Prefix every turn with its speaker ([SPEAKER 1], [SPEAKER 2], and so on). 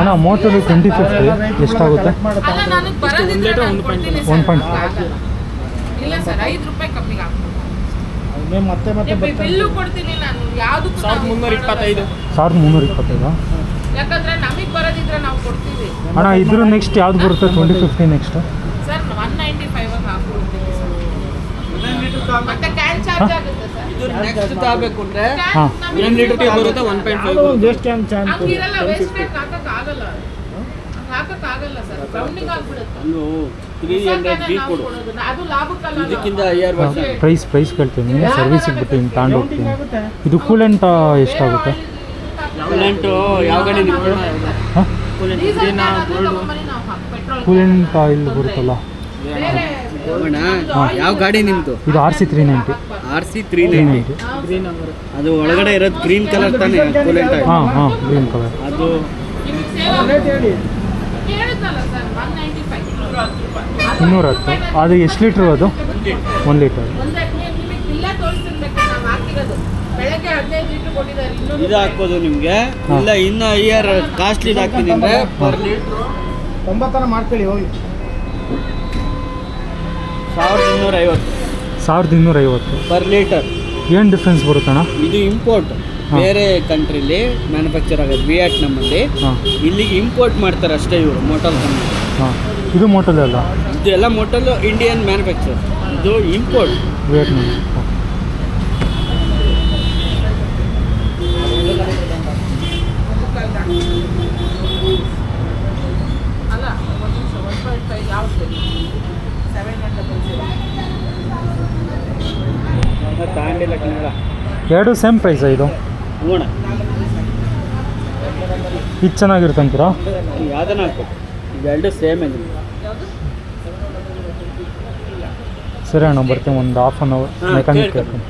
[SPEAKER 1] ಅಣ್ಣ ಮೋಟರು 2050 ಎಷ್ಟಾಗುತ್ತೆ?
[SPEAKER 2] ಅಲ್ಲ ನಾನು ಬರೋದಿದ್ರೆ ನಾನು ಕೊಡ್ತೀನಿ ಸರ್.
[SPEAKER 1] 1.5
[SPEAKER 2] ಇಲ್ಲ ಸರ್ 5 ರೂಪಾಯಿ ಕಮ್ಮಿಗೆ ಹಾಕ್ತೀನಿ.
[SPEAKER 3] ಮತ್ತೆ
[SPEAKER 2] ಬಿಲ್ಲು ಕೊಡ್ತೀನಿ ನಾನು ಯಾವುದಕ್ಕೂ
[SPEAKER 3] 1325.
[SPEAKER 1] 1325.
[SPEAKER 2] ಯಾಕಂದ್ರೆ ನಮಗೆ ಬರೋದಿದ್ರೆ ನಾವು ಕೊಡ್ತೀವಿ
[SPEAKER 1] ಅಣ್ಣ ಇದ್ರ ನೆಕ್ಸ್ಟ್ ಯಾವ್ದು ಬರುತ್ತೆ? 2050 ನೆಕ್ಸ್ಟ್
[SPEAKER 2] ಸರ್ 195 ಆಗಿ ಹಾಕ್ಕೊಡ್ತೀನಿ ಸರ್. ಮತ್ತೆ ಕ್ಯಾನ್ ಚಾರ್ಜ್ ಆಗುತ್ತೆ ಸರ್.
[SPEAKER 3] ಇದು ನೆಕ್ಸ್ಟ್ ತಗೋಬೇಕು ಅಂದ್ರೆ
[SPEAKER 1] ಹಾಂ
[SPEAKER 3] 1 ಲೀಟರ್ ಬರುತ್ತೆ 1.5 ಜಸ್ಟ್ ಕ್ಯಾನ್ ಚಾನ್
[SPEAKER 2] ಹಂಗಿರಲ್ಲ, ವೇಸ್ಟೇಜ್ ಹಾಕಕ್ಕಾಗಲ್ಲ ಸರ್. ರೌಂಡಿಂಗ್ ಆಗ್ಬಿಡುತ್ತೆ.
[SPEAKER 3] ಅನ್ನು 300 ಬಿ ಕೊಡು.
[SPEAKER 2] ಅದು ಲಾಭಕ್ಕಲ್ಲ.
[SPEAKER 3] ಇದಕ್ಕಿಂತ ಹೈಯರ್ ವರ್ಷನ್
[SPEAKER 1] ಪ್ರೈಸ್ ಕೇಳ್ತೀನಿ, ಸರ್ವಿಸಿಗೆ ಬಿಟ್ಟು ಹಿಂಗೆ ತಗೊಂಡು ಹೋಗ್ತೀನಿ. ಇದು ಕೂಲೆಂಟ್ ಎಷ್ಟಾಗುತ್ತೆ?
[SPEAKER 3] ಕೂಲೆಂಟ್ ಯಾವ ಗಾಡಿ ನಿಮ್ದು?
[SPEAKER 1] ಹಾಂ ಕೂಲೆಂಟ್ ಆಯಿಲ್ ಬರುತ್ತಲ್ಲ
[SPEAKER 3] ಯಾವ ಗಾಡಿ ನಿಮ್ದು?
[SPEAKER 1] ಇದು RC 390.
[SPEAKER 3] RC 390. ಅದು ಒಳಗಡೆ ಇರೋದು ಗ್ರೀನ್ ಕಲರ್ ತಾನೇ ಕೂಲೆಂಟ್ ಆಯಿಲ್?
[SPEAKER 1] ಹಾಂ ಗ್ರೀನ್ ಕಲರ್.
[SPEAKER 3] ಅದು
[SPEAKER 2] ಕೇಳಿದ್ನಲ್ಲ ಸರ್ 195.
[SPEAKER 1] 210. ಅದು ಎಷ್ಟು ಲೀಟ್ರು? ಅದು 1 ಲೀಟರ್.
[SPEAKER 2] ನಿಮಗೆ ಬಿಲ್ಲ ತೋರಿಸ್ತಿರ್ಬೇಕು ನಾವು ಹಾಕಿರೋದು. ಬೆಳಗ್ಗೆ 15 ಲೀಟರ್ ಕೊಟ್ಟಿದ್ದಾರೆ.
[SPEAKER 3] ಇದು ಹಾಕ್ಬೋದು ನಿಮಗೆ. ಇಲ್ಲ ಇನ್ನು ಹೈಯರ್ ಕಾಸ್ಟ್ಲಿ ಹಾಕ್ತೀನಿ ಅಂದರೆ ಪರ್ ಲೀಟ್ರು
[SPEAKER 4] 90 ಮಾಡ್ಕೊಳ್ಳಿ ಹೋಗಿ.
[SPEAKER 3] 1250
[SPEAKER 1] 1250
[SPEAKER 3] ಪರ್ ಲೀಟರ್.
[SPEAKER 1] ಏನು ಡಿಫ್ರೆನ್ಸ್ ಬರುತ್ತಣ್ಣ?
[SPEAKER 3] ಇದು ಇಂಪೋರ್ಟ್, ಬೇರೆ ಕಂಟ್ರಿಲಿ ಮ್ಯಾನುಫ್ಯಾಕ್ಚರ್ ಆಗೋದು ವಿಯೆಟ್ನಾಮಲ್ಲಿ.
[SPEAKER 1] ಹಾಂ
[SPEAKER 3] ಇಲ್ಲಿಗೆ ಇಂಪೋರ್ಟ್ ಮಾಡ್ತಾರೆ ಅಷ್ಟೇ ಇವರು ಮೋಟಲ್ ಕಂಪ್ನಿ.
[SPEAKER 1] ಹಾಂ ಇದು ಮೋಟಲ್ ಅಲ್ಲ,
[SPEAKER 3] ಇದು ಎಲ್ಲ ಮೋಟಲ್ ಇಂಡಿಯನ್ ಮ್ಯಾನುಫ್ಯಾಕ್ಚರ್, ಇದು ಇಂಪೋರ್ಟ್.
[SPEAKER 1] ವಿಯೆಟ್ನಾಮ್.
[SPEAKER 2] ಅಲ್ಲ 1.5 ಯಾವ್ದು 700
[SPEAKER 3] ತಗೊಂಡಿಲ್ಲ ಕನ್ನಡ.
[SPEAKER 1] ಎರಡು ಸೇಮ್ ಪ್ರೈಸಾ ಇದು?
[SPEAKER 3] ನೋಡ
[SPEAKER 1] ಇದು ಚೆನ್ನಾಗಿರ್ತಂತೀರಾ?
[SPEAKER 3] ಯಾವ್ದನ್ನ ಹಾಕ್ಬೇಕು, ಇದೆರಡು ಸೇಮ್ ಇದೆ.
[SPEAKER 1] ಸರಿ ಅಣ್ಣ ಬರ್ತೀನಿ, ಒಂದು ಹಾಫ್ ಆನ್ ಅವರ್ ಮೆಕ್ಯಾನಿಕ್ ಕೇಳ್ತೀನಿ.